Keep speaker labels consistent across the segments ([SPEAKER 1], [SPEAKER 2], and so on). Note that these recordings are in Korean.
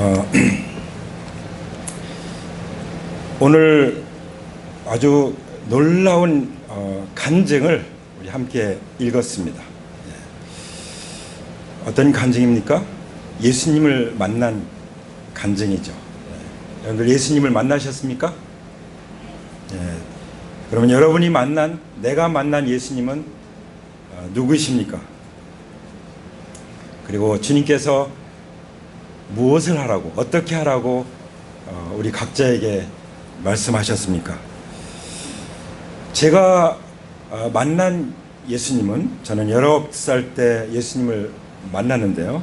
[SPEAKER 1] 어, 오늘 아주 놀라운 간증을 우리 함께 읽었습니다. 어떤 간증입니까? 예수님을 만난 간증이죠. 여러분들 예수님을 만나셨습니까? 그러면 여러분이 내가 만난 예수님은 누구이십니까? 그리고 주님께서 무엇을 하라고, 어떻게 하라고 우리 각자에게 말씀하셨습니까? 제가 만난 예수님은, 저는 19살 때 예수님을 만났는데요,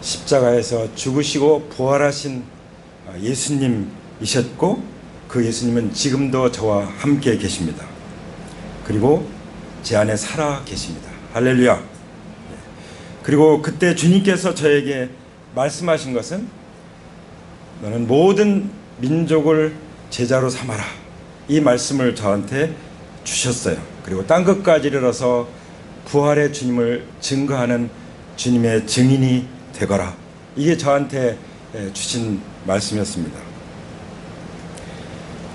[SPEAKER 1] 십자가에서 죽으시고 부활하신 예수님이셨고, 그 예수님은 지금도 저와 함께 계십니다. 그리고 제 안에 살아 계십니다. 할렐루야. 그리고 그때 주님께서 저에게 말씀하신 것은, 너는 모든 민족을 제자로 삼아라, 이 말씀을 저한테 주셨어요. 그리고 땅끝까지 이르러서 부활의 주님을 증거하는 주님의 증인이 되거라, 이게 저한테 주신 말씀이었습니다.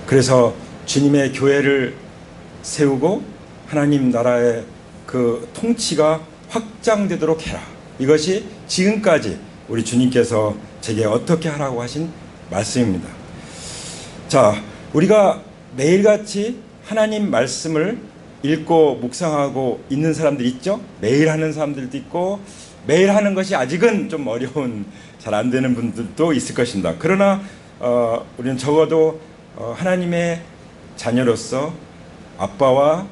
[SPEAKER 1] 그래서 주님의 교회를 세우고 하나님 나라의 그 통치가 확장되도록 해라, 이것이 지금까지 우리 주님께서 제게 어떻게 하라고 하신 말씀입니다. 자, 우리가 매일같이 하나님 말씀을 읽고 묵상하고 있는 사람들 있죠? 매일 하는 사람들도 있고, 매일 하는 것이 아직은 좀 어려운, 잘 안 되는 분들도 있을 것입니다. 그러나 우리는 적어도 하나님의 자녀로서 아빠와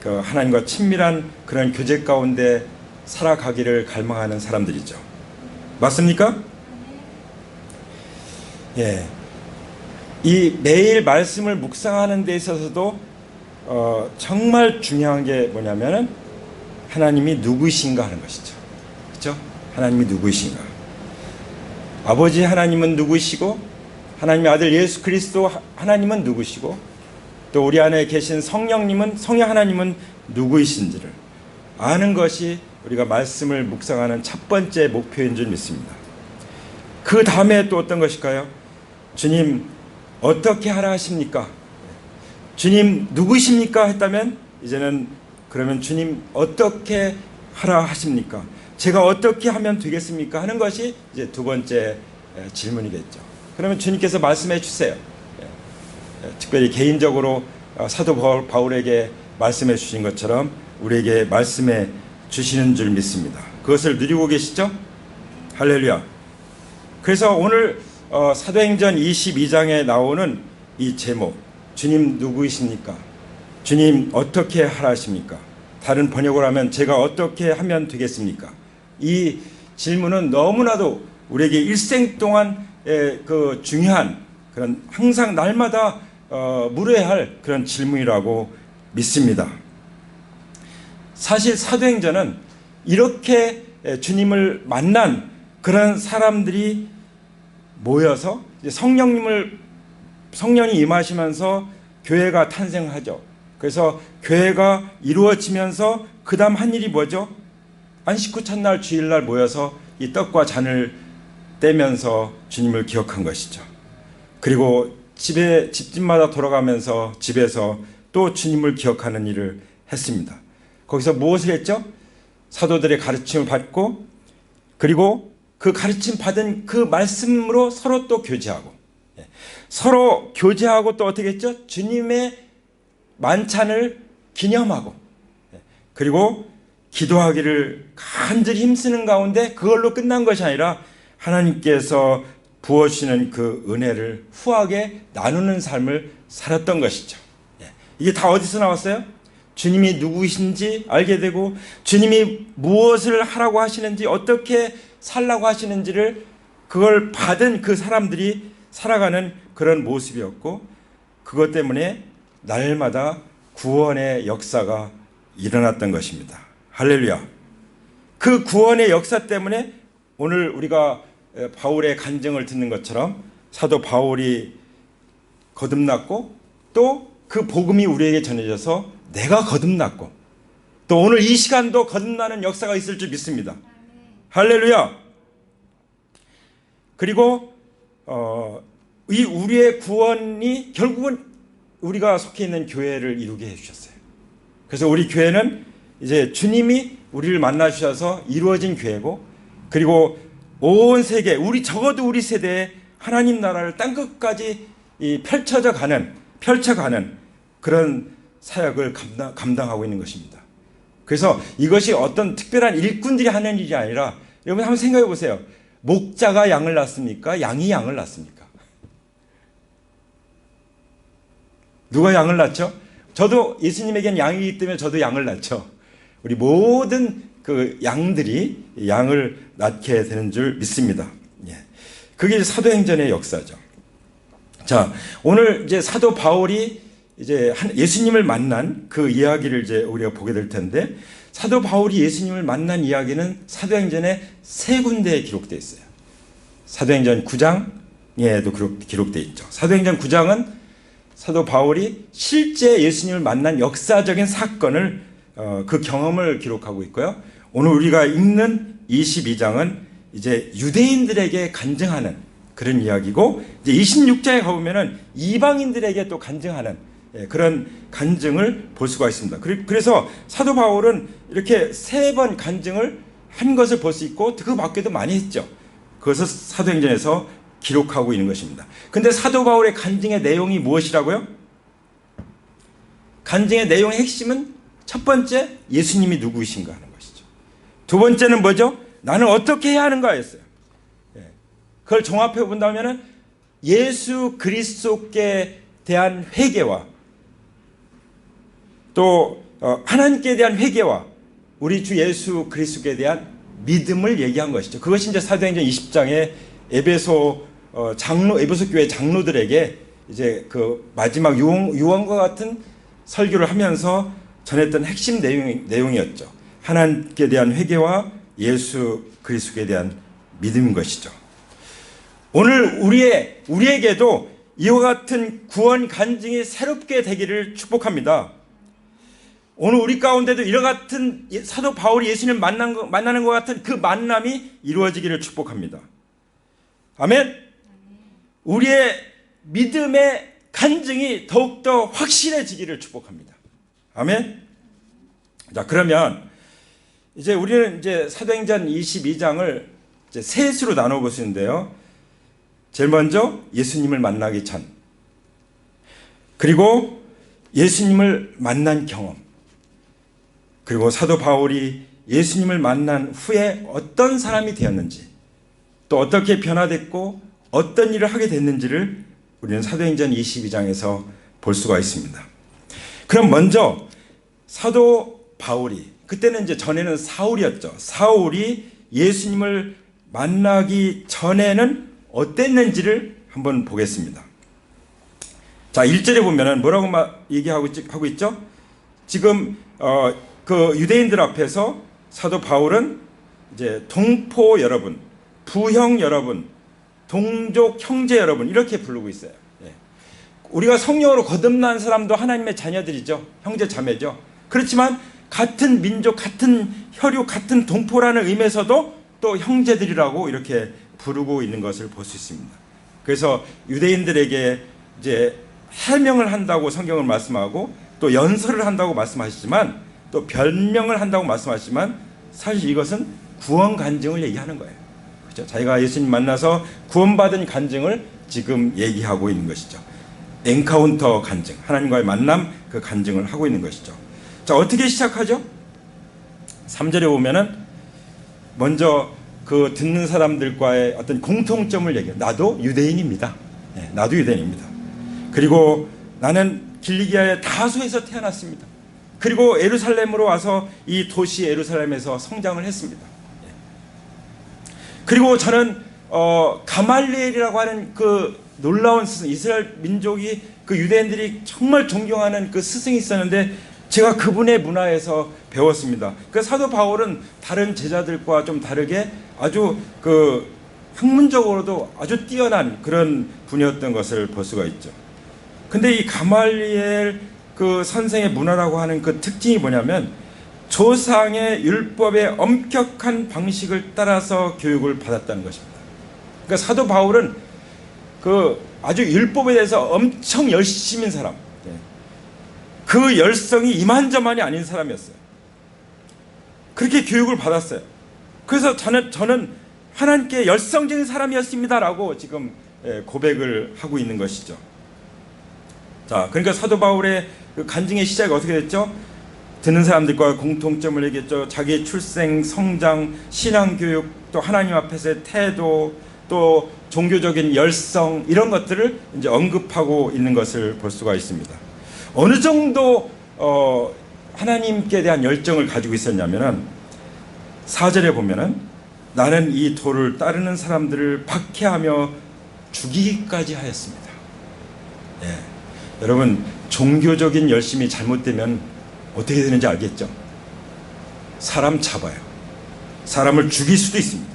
[SPEAKER 1] 그 하나님과 친밀한 그런 교제 가운데 살아가기를 갈망하는 사람들이죠. 맞습니까? 예. 이 매일 말씀을 묵상하는 데 있어서도 정말 중요한 게 뭐냐면은 하나님이 누구이신가 하는 것이죠. 그렇죠? 하나님이 누구이신가. 아버지 하나님은 누구이시고, 하나님의 아들 예수 그리스도 하나님은 누구시고, 또 우리 안에 계신 성령 하나님은 누구이신지를 아는 것이 우리가 말씀을 묵상하는 첫 번째 목표인 줄 믿습니다. 그 다음에 또 어떤 것일까요? 주님 어떻게 하라 하십니까? 주님 누구이십니까? 했다면 이제는 그러면 주님 어떻게 하라 하십니까? 제가 어떻게 하면 되겠습니까? 하는 것이 이제 두 번째 질문이겠죠. 그러면 주님께서 말씀해 주세요. 특별히 개인적으로 사도 바울에게 말씀해 주신 것처럼 우리에게 말씀해 주시는 줄 믿습니다. 그것을 누리고 계시죠? 할렐루야. 그래서 오늘 사도행전 22장에 나오는 이 제목, 주님 누구이십니까? 주님 어떻게 하라 하십니까? 다른 번역을 하면 제가 어떻게 하면 되겠습니까? 이 질문은 너무나도 우리에게 일생 동안 그 중요한 그런, 항상 날마다 물어야 할 그런 질문이라고 믿습니다. 사실 사도행전은 이렇게 주님을 만난 그런 사람들이 모여서 성령이 임하시면서 교회가 탄생하죠. 그래서 교회가 이루어지면서 그 다음 한 일이 뭐죠? 안식 후 첫날 주일날 모여서 이 떡과 잔을 떼면서 주님을 기억한 것이죠. 그리고 집집마다 돌아가면서 집에서 또 주님을 기억하는 일을 했습니다. 거기서 무엇을 했죠? 사도들의 가르침을 받고, 그리고 그 가르침 받은 그 말씀으로 서로 또 교제하고, 서로 교제하고 또 어떻게 했죠? 주님의 만찬을 기념하고, 그리고 기도하기를 간절히 힘쓰는 가운데 그걸로 끝난 것이 아니라 하나님께서 부어주시는 그 은혜를 후하게 나누는 삶을 살았던 것이죠. 이게 다 어디서 나왔어요? 주님이 누구이신지 알게 되고, 주님이 무엇을 하라고 하시는지, 어떻게 살라고 하시는지를, 그걸 받은 그 사람들이 살아가는 그런 모습이었고, 그것 때문에 날마다 구원의 역사가 일어났던 것입니다. 할렐루야. 그 구원의 역사 때문에 오늘 우리가 바울의 간증을 듣는 것처럼 사도 바울이 거듭났고, 또 그 복음이 우리에게 전해져서 내가 거듭났고, 또 오늘 이 시간도 거듭나는 역사가 있을 줄 믿습니다. 할렐루야. 그리고 이 우리의 구원이 결국은 우리가 속해 있는 교회를 이루게 해주셨어요. 그래서 우리 교회는 이제 주님이 우리를 만나 주셔서 이루어진 교회고, 그리고 온 세계, 적어도 우리 세대에 하나님 나라를 땅끝까지 펼쳐가는 그런 사역을 감당하고 있는 것입니다. 그래서 이것이 어떤 특별한 일꾼들이 하는 일이 아니라, 여러분 한번 생각해 보세요. 목자가 양을 낳습니까? 양이 양을 낳습니까? 누가 양을 낳죠? 저도 예수님에겐 양이기 때문에 저도 양을 낳죠. 우리 모든 그 양들이 양을 낳게 되는 줄 믿습니다. 예. 그게 사도행전의 역사죠. 자, 오늘 이제 사도 바울이 이제 예수님을 만난 그 이야기를 이제 우리가 보게 될 텐데, 사도 바울이 예수님을 만난 이야기는 사도행전에 3군데에 기록되어 있어요. 사도행전 9장에도 기록되어 있죠. 사도행전 9장은 사도 바울이 실제 예수님을 만난 역사적인 사건을 그 경험을 기록하고 있고요. 오늘 우리가 읽는 22장은 이제 유대인들에게 간증하는 그런 이야기고, 이제 26장에 가보면은 이방인들에게 또 간증하는 그런 간증을 볼 수가 있습니다. 그래서 사도 바울은 이렇게 3번 간증을 한 것을 볼 수 있고, 그 밖에도 많이 했죠. 그것을 사도행전에서 기록하고 있는 것입니다. 근데 사도 바울의 간증의 내용이 무엇이라고요? 간증의 내용의 핵심은 첫 번째, 예수님이 누구이신가 하는 것이죠. 두 번째는 뭐죠? 나는 어떻게 해야 하는가였어요. 그걸 종합해 본다면 예수 그리스도께 대한 회개와 또 하나님께 대한 회개와 우리 주 예수 그리스도께 대한 믿음을 얘기한 것이죠. 그것이 이제 사도행전 20장에 에베소 교회 장로들에게 이제 그 마지막 유언과 같은 설교를 하면서 전했던 핵심 내용이었죠. 하나님께 대한 회개와 예수 그리스도에 대한 믿음인 것이죠. 오늘 우리에게도 이와 같은 구원 간증이 새롭게 되기를 축복합니다. 오늘 우리 가운데도 이와 같은 사도 바울이 예수님을 만나는 것 같은 그 만남이 이루어지기를 축복합니다. 아멘. 우리의 믿음의 간증이 더욱더 확실해지기를 축복합니다. 아멘. 자, 그러면 이제 우리는 이제 사도행전 22장을 이제 셋으로 나눠 볼 수 있는데요. 제일 먼저 예수님을 만나기 전, 그리고 예수님을 만난 경험, 그리고 사도 바울이 예수님을 만난 후에 어떤 사람이 되었는지, 또 어떻게 변화됐고 어떤 일을 하게 됐는지를 우리는 사도행전 22장에서 볼 수가 있습니다. 그럼 먼저 사도 바울이, 그때는 이제 전에는 사울이었죠. 사울이 예수님을 만나기 전에는 어땠는지를 한번 보겠습니다. 자, 1절에 보면은 뭐라고 얘기하고 있죠? 지금 그 유대인들 앞에서 사도 바울은 이제 동포 여러분, 부형 여러분, 동족 형제 여러분 이렇게 부르고 있어요. 우리가 성령으로 거듭난 사람도 하나님의 자녀들이죠. 형제 자매죠. 그렇지만 같은 민족, 같은 혈육, 같은 동포라는 의미에서도 또 형제들이라고 이렇게 부르고 있는 것을 볼 수 있습니다. 그래서 유대인들에게 이제 해명을 한다고 성경을 말씀하고, 또 연설을 한다고 말씀하시지만, 또 변명을 한다고 말씀하시지만, 사실 이것은 구원 간증을 얘기하는 거예요. 그렇죠? 자기가 예수님 만나서 구원받은 간증을 지금 얘기하고 있는 것이죠. 엔카운터 간증, 하나님과의 만남, 그 간증을 하고 있는 것이죠. 자, 어떻게 시작하죠? 3절에 보면은 먼저 그 듣는 사람들과의 어떤 공통점을 얘기해요. 나도 유대인입니다. 나도 유대인입니다. 그리고 나는 길리기아의 다소에서 태어났습니다. 그리고 예루살렘으로 와서 이 도시 예루살렘에서 성장을 했습니다. 그리고 저는 가말리엘이라고 하는 그 놀라운 스승, 이스라엘 민족이 그 유대인들이 정말 존경하는 그 스승이 있었는데 제가 그분의 문화에서 배웠습니다. 그 사도 바울은 다른 제자들과 좀 다르게 아주 그 학문적으로도 아주 뛰어난 그런 분이었던 것을 볼 수가 있죠. 근데 이 가말리엘 그 선생의 문화라고 하는 그 특징이 뭐냐면 조상의 율법의 엄격한 방식을 따라서 교육을 받았다는 것입니다. 그러니까 사도 바울은 그 아주 율법에 대해서 엄청 열심인 사람, 그 열성이 이만저만이 아닌 사람이었어요. 그렇게 교육을 받았어요. 그래서 저는 하나님께 열성적인 사람이었습니다라고 지금 고백을 하고 있는 것이죠. 자, 그러니까 사도 바울의 그 간증의 시작이 어떻게 됐죠? 듣는 사람들과 공통점을 얘기했죠. 자기의 출생, 성장, 신앙교육, 또 하나님 앞에서의 태도, 또 종교적인 열성, 이런 것들을 이제 언급하고 있는 것을 볼 수가 있습니다. 어느 정도 하나님께 대한 열정을 가지고 있었냐면은 4절에 보면은 나는 이 도를 따르는 사람들을 박해하며 죽이기까지 하였습니다. 예. 여러분, 종교적인 열심이 잘못되면 어떻게 되는지 알겠죠? 사람 잡아요. 사람을 죽일 수도 있습니다.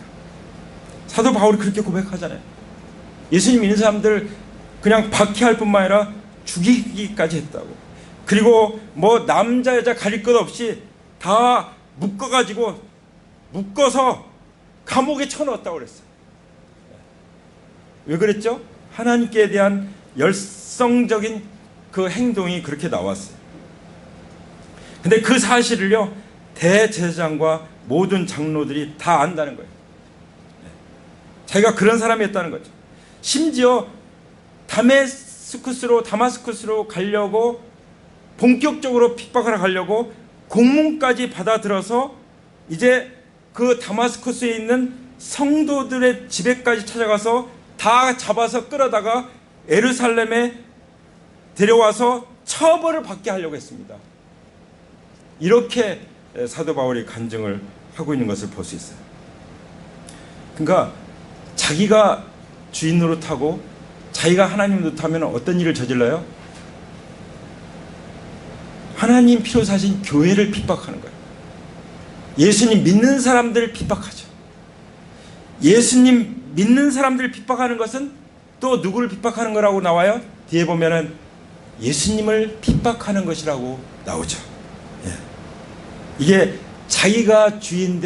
[SPEAKER 1] 사도 바울이 그렇게 고백하잖아요. 예수님 믿는 사람들 그냥 박해할 뿐만 아니라 죽이기까지 했다고. 그리고 뭐 남자 여자 가릴 것 없이 다 묶어서 감옥에 쳐넣었다고 그랬어요. 왜 그랬죠? 하나님께 대한 열성적인 그 행동이 그렇게 나왔어요. 근데 그 사실을요, 대제사장과 모든 장로들이 다 안다는 거예요. 자기가 그런 사람이었다는 거죠. 심지어 다마스쿠스로 가려고 본격적으로 핍박하러 가려고 공문까지 받아들어서 이제 그 다마스쿠스에 있는 성도들의 집에까지 찾아가서 다 잡아서 끌어다가 예루살렘에 데려와서 처벌을 받게 하려고 했습니다. 이렇게 사도 바울이 간증을 하고 있는 것을 볼 수 있어요. 그러니까 자기가 주인 노릇하고 자기가 하나님 노릇하면 어떤 일을 저질러요? 하나님 피로 사신 교회를 핍박하는 거예요. 예수님 믿는 사람들을 핍박하죠. 예수님 믿는 사람들을 핍박하는 것은 또 누구를 핍박하는 거라고 나와요? 뒤에 보면은 예수님을 핍박하는 것이라고 나오죠. 예. 이게 자기가 주인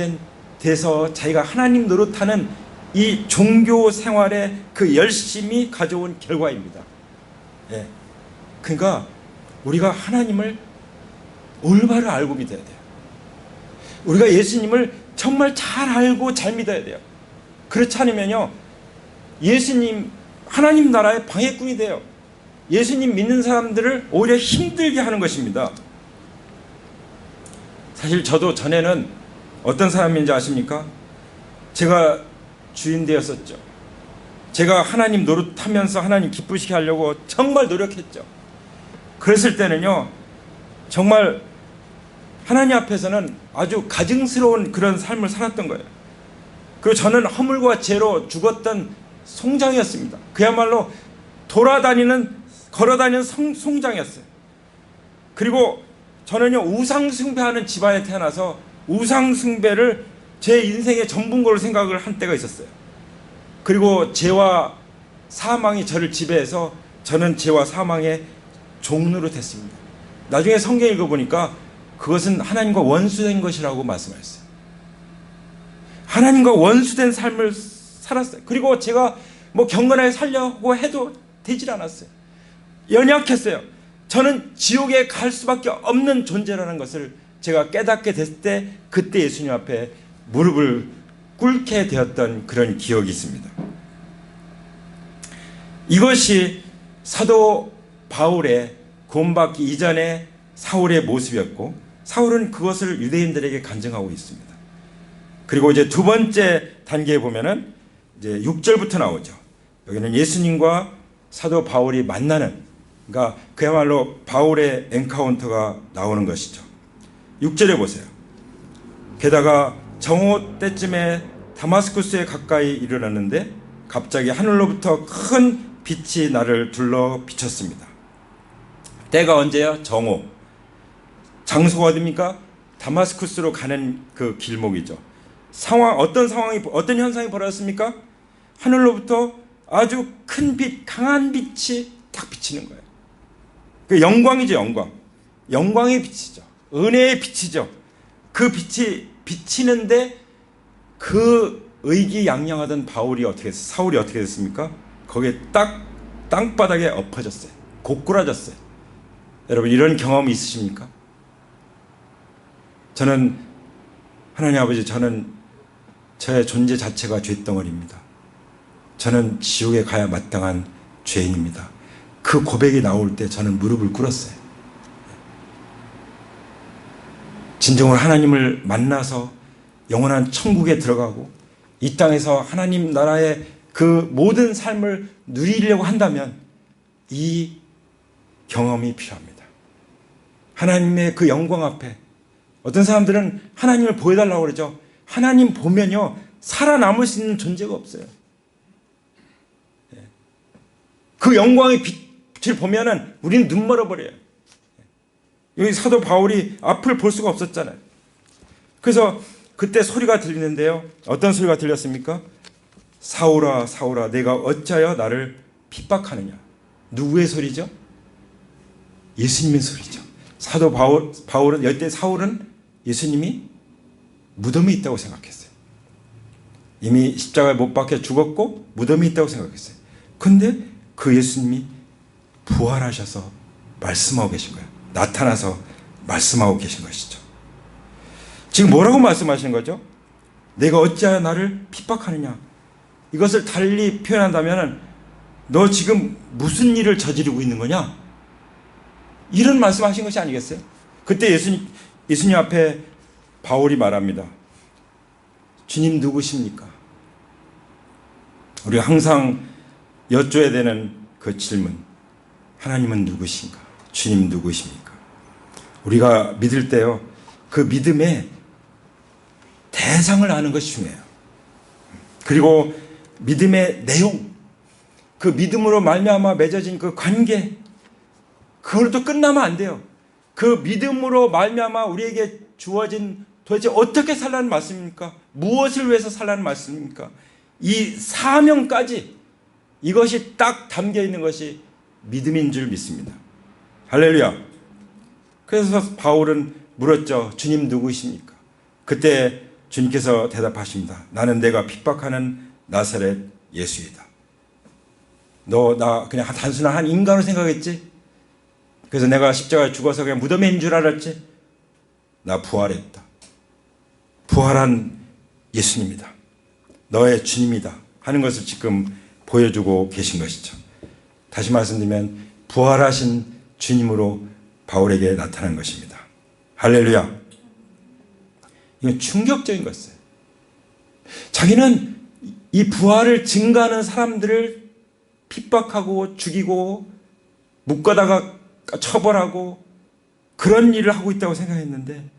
[SPEAKER 1] 돼서 자기가 하나님 노릇하는 이 종교 생활의 그 열심이 가져온 결과입니다. 예. 그러니까 우리가 하나님을 올바로 알고 믿어야 돼요. 우리가 예수님을 정말 잘 알고 잘 믿어야 돼요. 그렇지 않으면요, 예수님, 하나님 나라의 방해꾼이 돼요. 예수님 믿는 사람들을 오히려 힘들게 하는 것입니다. 사실 저도 전에는 어떤 사람인지 아십니까? 제가 주인 되었었죠. 제가 하나님 노릇하면서 하나님 기쁘시게 하려고 정말 노력했죠. 그랬을 때는요, 정말 하나님 앞에서는 아주 가증스러운 그런 삶을 살았던 거예요. 그리고 저는 허물과 죄로 죽었던 송장이었습니다. 그야말로 걸어다니는 송장이었어요. 그리고 저는요, 우상숭배하는 집안에 태어나서 우상숭배를 제 인생의 전부인 생각을 한 때가 있었어요. 그리고 죄와 사망이 저를 지배해서 저는 죄와 사망의 종로로 됐습니다. 나중에 성경 읽어보니까 그것은 하나님과 원수된 것이라고 말씀하셨어요. 하나님과 원수된 삶을 살았어요. 그리고 제가 뭐 경건하게 살려고 해도 되질 않았어요. 연약했어요. 저는 지옥에 갈 수밖에 없는 존재라는 것을 제가 깨닫게 됐을 때, 그때 예수님 앞에 무릎을 꿇게 되었던 그런 기억이 있습니다. 이것이 사도 바울의 구원받기 이전의 사울의 모습이었고, 사울은 그것을 유대인들에게 간증하고 있습니다. 그리고 이제 두 번째 단계에 보면은 이제 6절부터 나오죠. 여기는 예수님과 사도 바울이 만나는, 그러니까 그야말로 바울의 엔카운터가 나오는 것이죠. 6절에 보세요. 게다가 정오 때쯤에 다마스쿠스에 가까이 이르렀는데 갑자기 하늘로부터 큰 빛이 나를 둘러 비쳤습니다. 때가 언제요? 정오. 장소가 어디입니까? 다마스쿠스로 가는 그 길목이죠. 어떤 현상이 벌어졌습니까? 하늘로부터 아주 큰 빛, 강한 빛이 딱 비치는 거예요. 그 영광이죠, 영광. 영광의 빛이죠. 은혜의 빛이죠. 그 빛이 비치는데 그 의기양양하던 바울이 어떻게 됐어요? 사울이 어떻게 됐습니까? 거기에 딱 땅바닥에 엎어졌어요. 고꾸라졌어요. 여러분 이런 경험이 있으십니까? 저는 하나님 아버지, 저는 저의 존재 자체가 죄덩어리입니다. 저는 지옥에 가야 마땅한 죄인입니다. 그 고백이 나올 때 저는 무릎을 꿇었어요. 진정으로 하나님을 만나서 영원한 천국에 들어가고 이 땅에서 하나님 나라의 그 모든 삶을 누리려고 한다면 이 경험이 필요합니다. 하나님의 그 영광 앞에 어떤 사람들은 하나님을 보여달라고 그러죠. 하나님 보면요 살아남을 수 있는 존재가 없어요. 그 영광의 빛을 보면은 우리는 눈 멀어버려요. 여기 사도 바울이 앞을 볼 수가 없었잖아요. 그래서 그때 소리가 들리는데요. 어떤 소리가 들렸습니까? 사울아 사울아 내가 어찌하여 나를 핍박하느냐. 누구의 소리죠? 예수님의 소리죠. 사도 바울은 이때 사울은 예수님이 무덤에 있다고 생각했어요. 이미 십자가에 못 박혀 죽었고 무덤에 있다고 생각했어요. 근데 그 예수님이 부활하셔서 말씀하고 계신 거예요. 나타나서 말씀하고 계신 것이죠. 지금 뭐라고 말씀하시는 거죠? 내가 어찌하여 나를 핍박하느냐. 이것을 달리 표현한다면 너 지금 무슨 일을 저지르고 있는 거냐? 이런 말씀하신 것이 아니겠어요? 그때 예수님 앞에 바울이 말합니다. 주님 누구십니까? 우리가 항상 여쭤야 되는 그 질문. 하나님은 누구신가? 주님 누구십니까? 우리가 믿을 때요. 그 믿음의 대상을 아는 것이 중요해요. 그리고 믿음의 내용. 그 믿음으로 말미암아 맺어진 그 관계. 그걸로 또 끝나면 안 돼요. 그 믿음으로 말미암아 우리에게 주어진 도대체 어떻게 살라는 말씀입니까? 무엇을 위해서 살라는 말씀입니까? 이 사명까지 이것이 딱 담겨 있는 것이 믿음인 줄 믿습니다. 할렐루야. 그래서 바울은 물었죠. 주님 누구십니까? 그때 주님께서 대답하십니다. 나는 내가 핍박하는 나사렛 예수이다. 너 나 그냥 단순한 한 인간으로 생각했지? 그래서 내가 십자가에 죽어서 그냥 무덤에 있는 줄 알았지? 나 부활했다. 부활한 예수님이다. 너의 주님이다 하는 것을 지금 보여주고 계신 것이죠. 다시 말씀드리면 부활하신 주님으로 바울에게 나타난 것입니다. 할렐루야. 이건 충격적인 것이에요. 자기는 이 부활을 증거하는 사람들을 핍박하고 죽이고 묶어다가 처벌하고 그런 일을 하고 있다고 생각했는데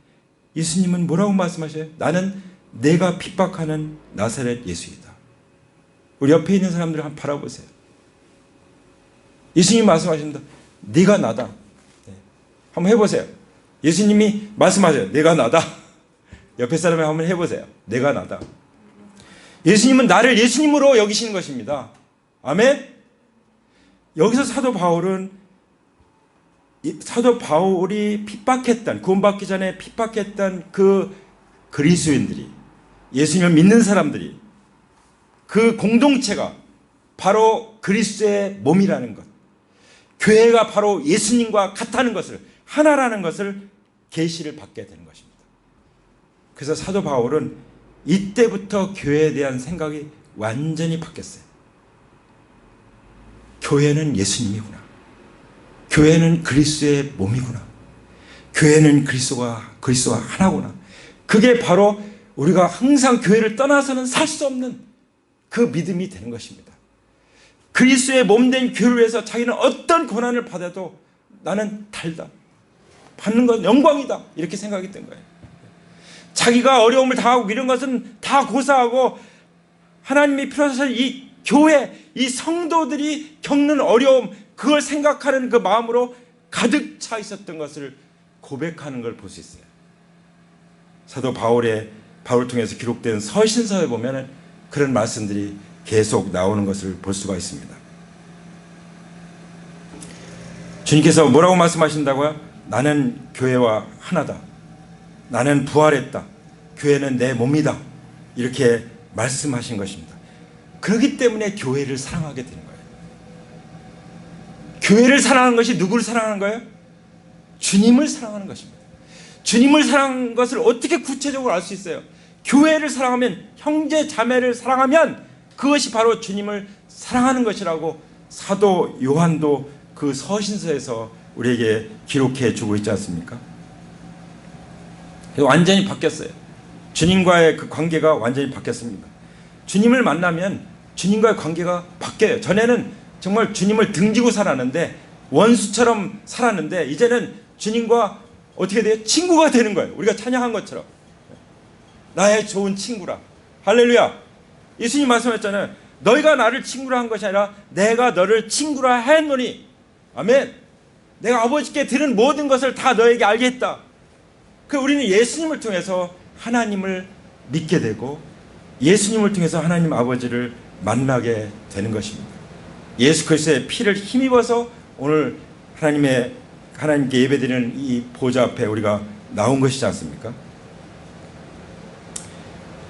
[SPEAKER 1] 예수님은 뭐라고 말씀하셔요? 나는 내가 핍박하는 나사렛 예수이다. 우리 옆에 있는 사람들을 한번 바라보세요. 예수님이 말씀하신다. 네가 나다. 네. 한번 해보세요. 예수님이 말씀하세요. 내가 나다. 옆에 사람이 한번 해보세요. 내가 나다. 예수님은 나를 예수님으로 여기시는 것입니다. 아멘? 여기서 사도 바울이 핍박했던, 구원받기 전에 핍박했던 그 그리스도인들이, 예수님을 믿는 사람들이, 그 공동체가 바로 그리스도의 몸이라는 것, 교회가 바로 예수님과 같다는 것을, 하나라는 것을 계시를 받게 되는 것입니다. 그래서 사도 바울은 이때부터 교회에 대한 생각이 완전히 바뀌었어요. 교회는 예수님이구나. 교회는 그리스도의 몸이구나. 교회는 그리스도와 하나구나. 그게 바로 우리가 항상 교회를 떠나서는 살 수 없는 그 믿음이 되는 것입니다. 그리스도의 몸된 교회를 위해서 자기는 어떤 고난을 받아도 나는 달다. 받는 건 영광이다. 이렇게 생각했던 거예요. 자기가 어려움을 당하고 이런 것은 다 고사하고 하나님이 필요해서 이 교회, 이 성도들이 겪는 어려움, 그걸 생각하는 그 마음으로 가득 차 있었던 것을 고백하는 걸 볼 수 있어요. 사도 바울을 통해서 기록된 서신서에 보면 그런 말씀들이 계속 나오는 것을 볼 수가 있습니다. 주님께서 뭐라고 말씀하신다고요? 나는 교회와 하나다. 나는 부활했다. 교회는 내 몸이다. 이렇게 말씀하신 것입니다. 그렇기 때문에 교회를 사랑하게 되는 거예요. 교회를 사랑하는 것이 누구를 사랑하는 거예요? 주님을 사랑하는 것입니다. 주님을 사랑하는 것을 어떻게 구체적으로 알 수 있어요? 교회를 사랑하면, 형제 자매를 사랑하면 그것이 바로 주님을 사랑하는 것이라고 사도 요한도 그 서신서에서 우리에게 기록해 주고 있지 않습니까? 완전히 바뀌었어요. 주님과의 그 관계가 완전히 바뀌었습니다. 주님을 만나면 주님과의 관계가 바뀌어요. 전에는 정말 주님을 등지고 살았는데, 원수처럼 살았는데, 이제는 주님과 어떻게 돼요? 친구가 되는 거예요. 우리가 찬양한 것처럼 나의 좋은 친구라. 할렐루야. 예수님 말씀하셨잖아요. 너희가 나를 친구라 한 것이 아니라 내가 너를 친구라 했노니. 아멘. 내가 아버지께 들은 모든 것을 다 너에게 알게 했다. 그 우리는 예수님을 통해서 하나님을 믿게 되고, 예수님을 통해서 하나님 아버지를 만나게 되는 것입니다. 예수 그리스도의 피를 힘입어서 오늘 하나님께 예배드리는 이 보좌 앞에 우리가 나온 것이지 않습니까?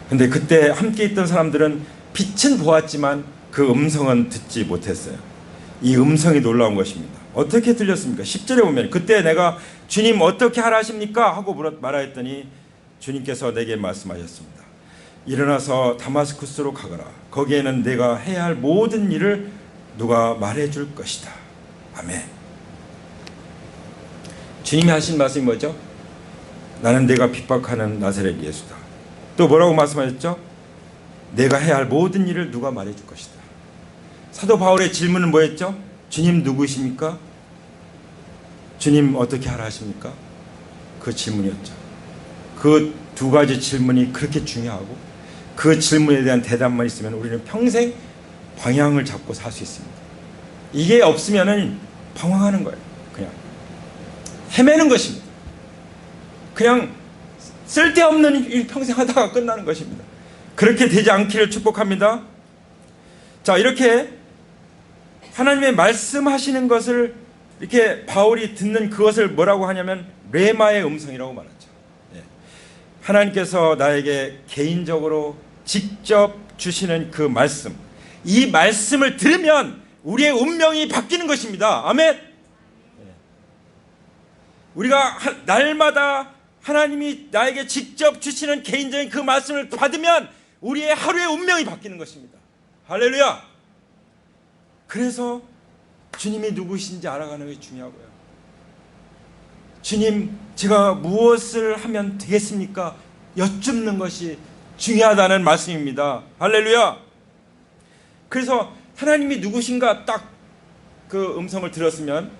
[SPEAKER 1] 근데 그때 함께 있던 사람들은 빛은 보았지만 그 음성은 듣지 못했어요. 이 음성이 놀라운 것입니다. 어떻게 들렸습니까? 10절에 보면 그때 내가 주님 어떻게 하라 하십니까? 하고 말하였더니 주님께서 내게 말씀하셨습니다. 일어나서 다마스쿠스로 가거라. 거기에는 내가 해야 할 모든 일을 누가 말해줄 것이다. 아멘. 주님이 하신 말씀이 뭐죠? 나는 내가 핍박하는 나사렛 예수다. 또 뭐라고 말씀하셨죠? 내가 해야 할 모든 일을 누가 말해줄 것이다. 사도 바울의 질문은 뭐였죠? 주님 누구십니까? 주님 어떻게 하라 하십니까? 그 질문이었죠. 그 두 가지 질문이 그렇게 중요하고, 그 질문에 대한 대답만 있으면 우리는 평생 방향을 잡고 살 수 있습니다. 이게 없으면은 방황하는 거예요. 그냥 헤매는 것입니다. 그냥 쓸데없는 일 평생 하다가 끝나는 것입니다. 그렇게 되지 않기를 축복합니다. 자, 이렇게 하나님의 말씀하시는 것을 이렇게 바울이 듣는 그것을 뭐라고 하냐면 레마의 음성이라고 말하죠. 하나님께서 나에게 개인적으로 직접 주시는 그 말씀, 이 말씀을 들으면 우리의 운명이 바뀌는 것입니다. 아멘. 우리가 날마다 하나님이 나에게 직접 주시는 개인적인 그 말씀을 받으면 우리의 하루의 운명이 바뀌는 것입니다. 할렐루야. 그래서 주님이 누구신지 알아가는 것이 중요하고요. 주님, 제가 무엇을 하면 되겠습니까? 여쭙는 것이 중요하다는 말씀입니다. 할렐루야. 그래서 하나님이 누구신가 딱 그 음성을 들었으면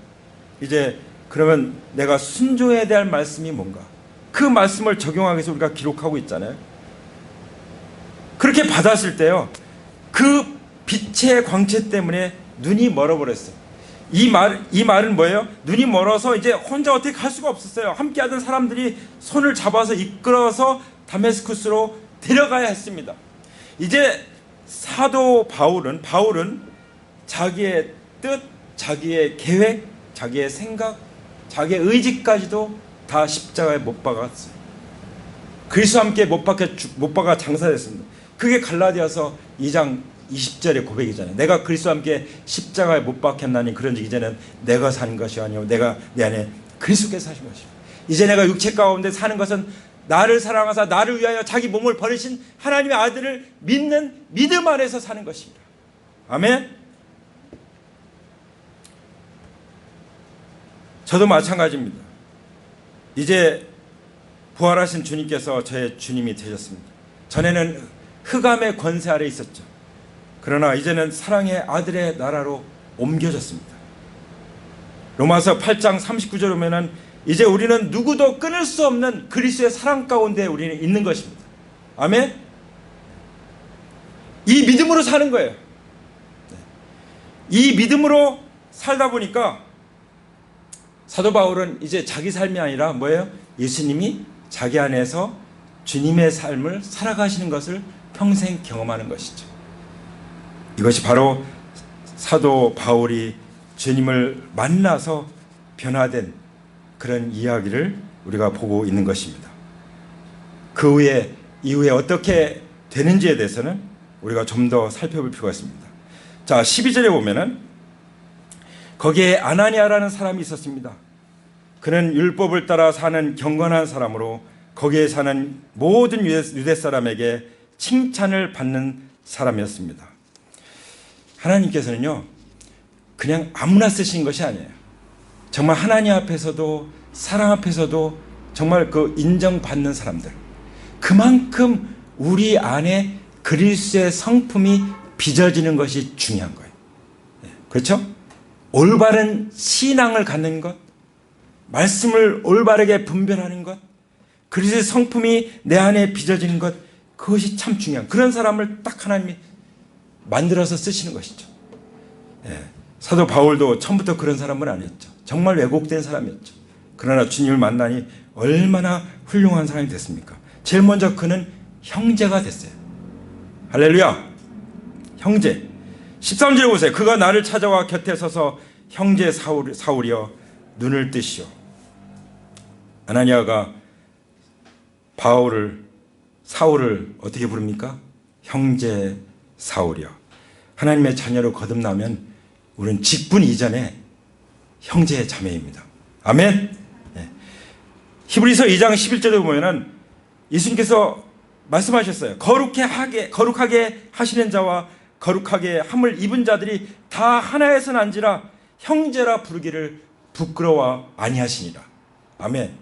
[SPEAKER 1] 이제 그러면 내가 순종해야 될 말씀이 뭔가, 그 말씀을 적용하기 위해서 우리가 기록하고 있잖아요. 그렇게 받았을 때요, 그 빛의 광채 때문에 눈이 멀어버렸어요. 이 말은 뭐예요? 눈이 멀어서 이제 혼자 어떻게 갈 수가 없었어요. 함께하던 사람들이 손을 잡아서 이끌어서 다메스쿠스로 데려가야 했습니다. 이제 사도 바울은 자기의 뜻, 자기의 계획, 자기의 생각, 자기의 의지까지도 다 십자가에 못 박았어요. 그리스도와 함께 못 박아 장사됐습니다. 그게 갈라디아서 2장 20절의 고백이잖아요. 내가 그리스도와 함께 십자가에 못 박혔나니 그런즉 이제는 내가 사는 것이 아니요 내가 내 안에 그리스도께서 사신 것이요. 이제 내가 육체 가운데 사는 것은 나를 사랑하사 나를 위하여 자기 몸을 버리신 하나님의 아들을 믿는 믿음 안에서 사는 것입니다. 아멘. 저도 마찬가지입니다. 이제 부활하신 주님께서 저의 주님이 되셨습니다. 전에는 흑암의 권세 아래 있었죠. 그러나 이제는 사랑의 아들의 나라로 옮겨졌습니다. 로마서 8장 39절 보면은 이제 우리는 누구도 끊을 수 없는 그리스도의 사랑 가운데 우리는 있는 것입니다. 아멘. 이 믿음으로 사는 거예요. 이 믿음으로 살다 보니까 사도 바울은 이제 자기 삶이 아니라 뭐예요? 예수님이 자기 안에서 주님의 삶을 살아가시는 것을 평생 경험하는 것이죠. 이것이 바로 사도 바울이 주님을 만나서 변화된 그런 이야기를 우리가 보고 있는 것입니다. 그 이후에 어떻게 되는지에 대해서는 우리가 좀 더 살펴볼 필요가 있습니다. 자, 12절에 보면은 거기에 아나니아라는 사람이 있었습니다. 그는 율법을 따라 사는 경건한 사람으로 거기에 사는 모든 유대 사람에게 칭찬을 받는 사람이었습니다. 하나님께서는요, 그냥 아무나 쓰신 것이 아니에요. 정말 하나님 앞에서도 사람 앞에서도 정말 그 인정받는 사람들, 그만큼 우리 안에 그리스도의 성품이 빚어지는 것이 중요한 거예요. 그렇죠? 올바른 신앙을 갖는 것, 말씀을 올바르게 분별하는 것, 그리스도의 성품이 내 안에 빚어지는 것, 그것이 참 중요한, 그런 사람을 딱 하나님이 만들어서 쓰시는 것이죠. 사도 바울도 처음부터 그런 사람은 아니었죠. 정말 왜곡된 사람이었죠. 그러나 주님을 만나니 얼마나 훌륭한 사람이 됐습니까? 제일 먼저 그는 형제가 됐어요. 할렐루야. 형제. 13절에 보세요. 그가 나를 찾아와 곁에 서서 형제 사울이여 눈을 뜨시오. 아나니아가 사울을 어떻게 부릅니까? 형제 사울이여. 하나님의 자녀로 거듭나면 우리는 직분 이전에 형제 자매입니다. 아멘. 히브리서 2장 11절에 보면은 예수님께서 말씀하셨어요. 거룩하게 하시는 자와 거룩하게 함을 입은 자들이 다 하나에서 난지라 형제라 부르기를 부끄러워 아니하시니라. 아멘.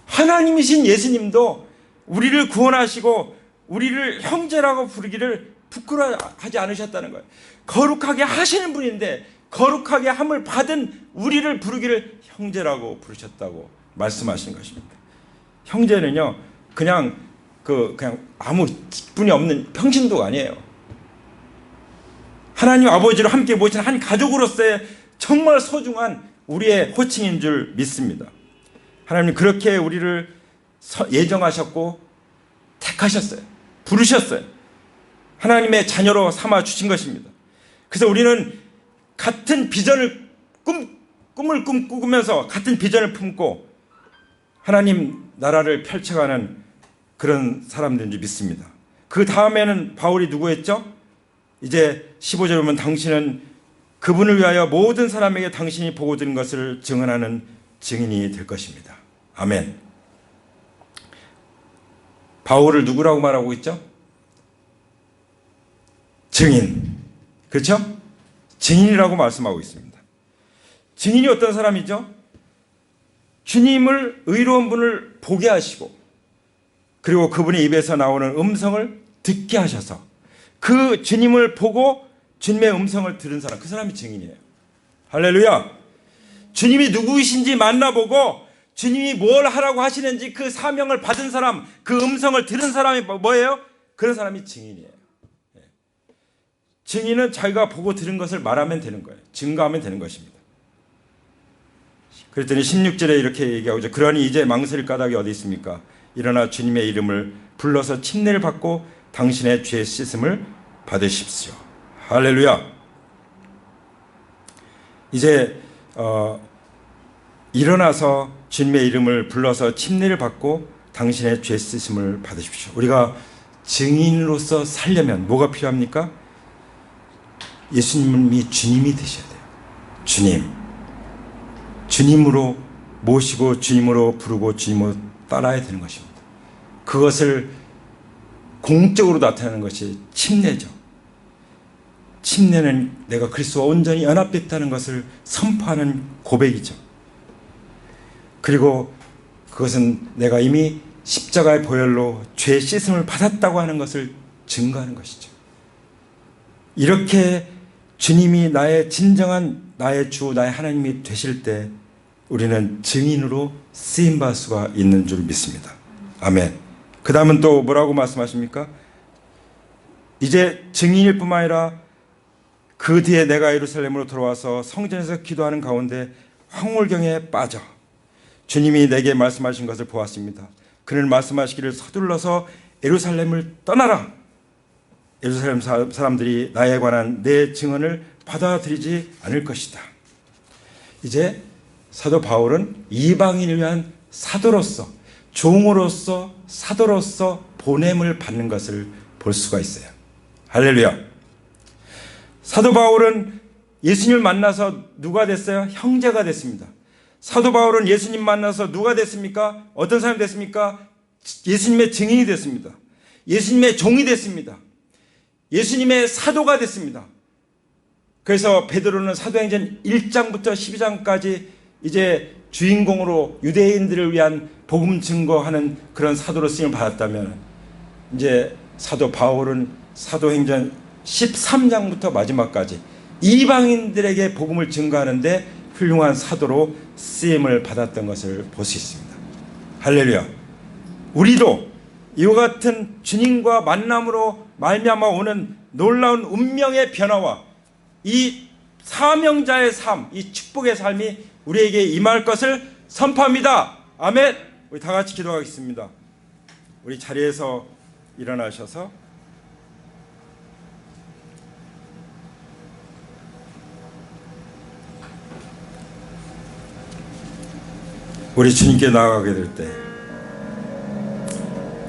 [SPEAKER 1] 하나님이신 예수님도 우리를 구원하시고 우리를 형제라고 부르기를 부끄러워하지 않으셨다는 거예요. 거룩하게 하시는 분인데 거룩하게 함을 받은 우리를 부르기를 형제라고 부르셨다고 말씀하신 것입니다. 형제는요, 그냥 아무 직분이 없는 평신도가 아니에요. 하나님 아버지로 함께 모신 한 가족으로서의 정말 소중한 우리의 호칭인 줄 믿습니다. 하나님 그렇게 우리를 예정하셨고 택하셨어요. 부르셨어요. 하나님의 자녀로 삼아 주신 것입니다. 그래서 우리는 같은 비전을 꿈을 꿈꾸면서 같은 비전을 품고 하나님 나라를 펼쳐가는 그런 사람들인 줄 믿습니다. 그 다음에는 바울이 누구였죠? 이제 15절에 보면 당신은 그분을 위하여 모든 사람에게 당신이 보고 들은 것을 증언하는 증인이 될 것입니다. 아멘. 바울을 누구라고 말하고 있죠? 증인. 그렇죠? 증인이라고 말씀하고 있습니다. 증인이 어떤 사람이죠? 주님을 의로운 분을 보게 하시고 그리고 그분의 입에서 나오는 음성을 듣게 하셔서 그 주님을 보고 주님의 음성을 들은 사람, 그 사람이 증인이에요. 할렐루야. 주님이 누구이신지 만나보고 주님이 뭘 하라고 하시는지 그 사명을 받은 사람, 그 음성을 들은 사람이 뭐예요? 그런 사람이 증인이에요. 증인은 자기가 보고 들은 것을 말하면 되는 거예요. 증거하면 되는 것입니다. 그랬더니 16절에 이렇게 얘기하고 있죠. 그러니 이제 망설일 까닭이 어디 있습니까? 일어나 주님의 이름을 불러서 침례를 받고 당신의 죄 씻음을 받으십시오. 할렐루야. 이제 일어나서 주님의 이름을 불러서 침례를 받고 당신의 죄 씻음을 받으십시오. 우리가 증인으로서 살려면 뭐가 필요합니까? 예수님이 주님이 되셔야 돼요. 주님으로 모시고 주님으로 부르고 주님으로 따라야 되는 것입니다. 그것을 공적으로 나타내는 것이 침례죠. 침례는 내가 그리스도와 온전히 연합됐다는 것을 선포하는 고백이죠. 그리고 그것은 내가 이미 십자가의 보혈로 죄 씻음을 받았다고 하는 것을 증거하는 것이죠. 이렇게 주님이 나의 진정한 나의 주, 나의 하나님이 되실 때 우리는 증인으로 쓰임받을 수가 있는 줄 믿습니다. 아멘. 그 다음은 또 뭐라고 말씀하십니까? 이제 증인일 뿐만 아니라 그 뒤에 내가 예루살렘으로 돌아와서 성전에서 기도하는 가운데 황홀경에 빠져 주님이 내게 말씀하신 것을 보았습니다. 그는 말씀하시기를 서둘러서 예루살렘을 떠나라. 예루살렘 사람들이 나에 관한 내 증언을 받아들이지 않을 것이다. 이제 사도 바울은 이방인을 위한 사도로서, 종으로서, 사도로서 보냄을 받는 것을 볼 수가 있어요. 할렐루야. 사도 바울은 예수님을 만나서 누가 됐어요? 형제가 됐습니다. 사도 바울은 예수님 만나서 누가 됐습니까? 어떤 사람이 됐습니까? 예수님의 증인이 됐습니다. 예수님의 종이 됐습니다. 예수님의 사도가 됐습니다. 그래서 베드로는 사도행전 1장부터 12장까지 이제 주인공으로 유대인들을 위한 복음 증거하는 그런 사도로 쓰임을 받았다면, 이제 사도 바울은 사도행전 13장부터 마지막까지 이방인들에게 복음을 증거하는데 훌륭한 사도로 쓰임을 받았던 것을 볼 수 있습니다. 할렐루야. 우리도 이와 같은 주님과 만남으로 말미암아 오는 놀라운 운명의 변화와 이 사명자의 삶, 이 축복의 삶이 우리에게 임할 것을 선포합니다. 아멘. 우리 다 같이 기도하겠습니다. 우리 자리에서 일어나셔서 우리 주님께 나아가게 될 때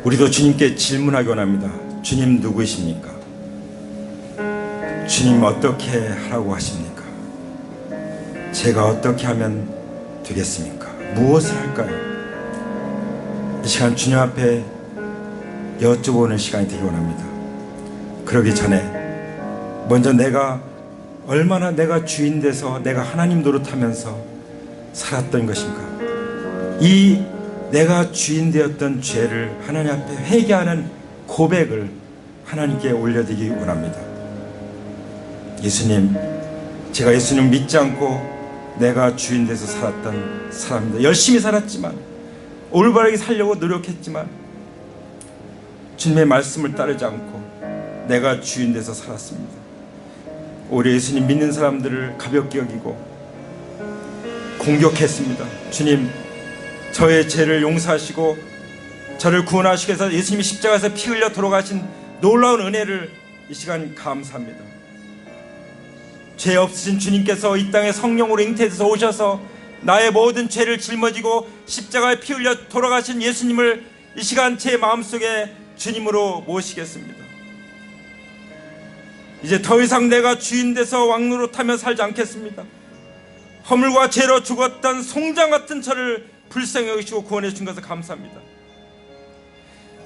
[SPEAKER 1] 우리도 주님께 질문하기 원합니다. 주님 누구이십니까? 주님 어떻게 하라고 하십니까? 제가 어떻게 하면 되겠습니까? 무엇을 할까요? 이 시간 주님 앞에 여쭤보는 시간이 되기 원합니다. 그러기 전에 먼저 내가 얼마나 내가 주인 돼서 내가 하나님 노릇하면서 살았던 것인가, 이 내가 주인 되었던 죄를 하나님 앞에 회개하는 고백을 하나님께 올려드리기 원합니다. 예수님, 제가 예수님 믿지 않고 내가 주인 돼서 살았던 사람입니다. 열심히 살았지만, 올바르게 살려고 노력했지만 주님의 말씀을 따르지 않고 내가 주인 돼서 살았습니다. 우리 예수님 믿는 사람들을 가볍게 여기고 공격했습니다. 주님, 저의 죄를 용서하시고 저를 구원하시기 위해서 예수님이 십자가에서 피 흘려 돌아가신 놀라운 은혜를 이 시간 감사합니다. 죄 없으신 주님께서 이 땅에 성령으로 잉태해서 오셔서 나의 모든 죄를 짊어지고 십자가에 피 흘려 돌아가신 예수님을 이 시간 제 마음속에 주님으로 모시겠습니다. 이제 더 이상 내가 주인 돼서 왕노릇하며 살지 않겠습니다. 허물과 죄로 죽었던 송장 같은 저를 불쌍히 여기시고 구원해 주신 것을 감사합니다.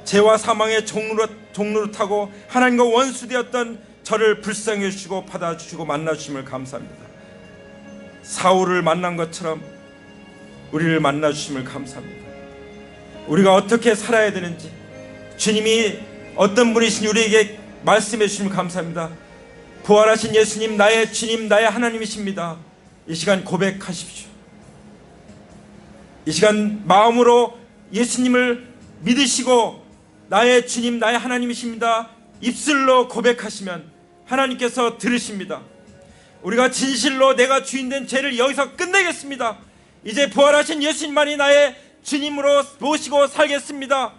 [SPEAKER 1] 죄와 사망의 종노릇하고 하나님과 원수되었던 저를 불쌍히 여기시고 받아주시고 만나주심을 감사합니다. 사울을 만난 것처럼 우리를 만나주심을 감사합니다. 우리가 어떻게 살아야 되는지 주님이 어떤 분이신지 우리에게 말씀해 주심을 감사합니다. 부활하신 예수님, 나의 주님, 나의 하나님이십니다. 이 시간 고백하십시오. 이 시간 마음으로 예수님을 믿으시고 나의 주님, 나의 하나님이십니다. 입술로 고백하시면 하나님께서 들으십니다. 우리가 진실로 내가 주인된 죄를 여기서 끝내겠습니다. 이제 부활하신 예수님만이 나의 주님으로 모시고 살겠습니다.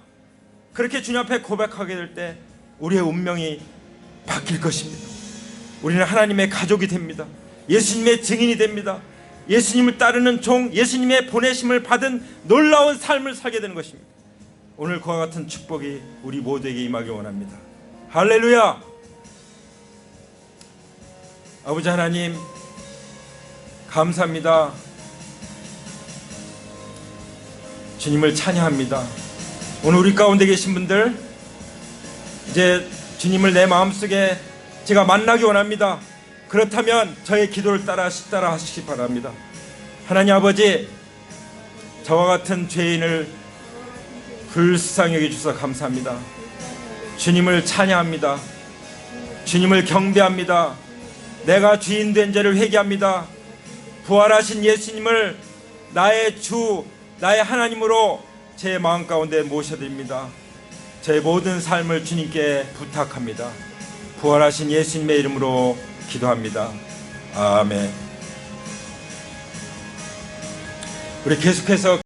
[SPEAKER 1] 그렇게 주님 앞에 고백하게 될 때 우리의 운명이 바뀔 것입니다. 우리는 하나님의 가족이 됩니다. 예수님의 증인이 됩니다. 예수님을 따르는 종, 예수님의 보내심을 받은 놀라운 삶을 살게 되는 것입니다. 오늘 그와 같은 축복이 우리 모두에게 임하기 원합니다. 할렐루야. 아버지 하나님, 감사합니다. 주님을 찬양합니다. 오늘 우리 가운데 계신 분들, 이제 주님을 내 마음속에 제가 만나기 원합니다. 그렇다면 저의 기도를 따라 하시기 바랍니다. 하나님 아버지, 저와 같은 죄인을 불쌍히 여겨주셔서 감사합니다. 주님을 찬양합니다. 주님을 경배합니다. 내가 주인 된 죄를 회개합니다. 부활하신 예수님을 나의 주, 나의 하나님으로 제 마음 가운데 모셔드립니다. 제 모든 삶을 주님께 부탁합니다. 부활하신 예수님의 이름으로 기도합니다. 아멘. 우리 계속해서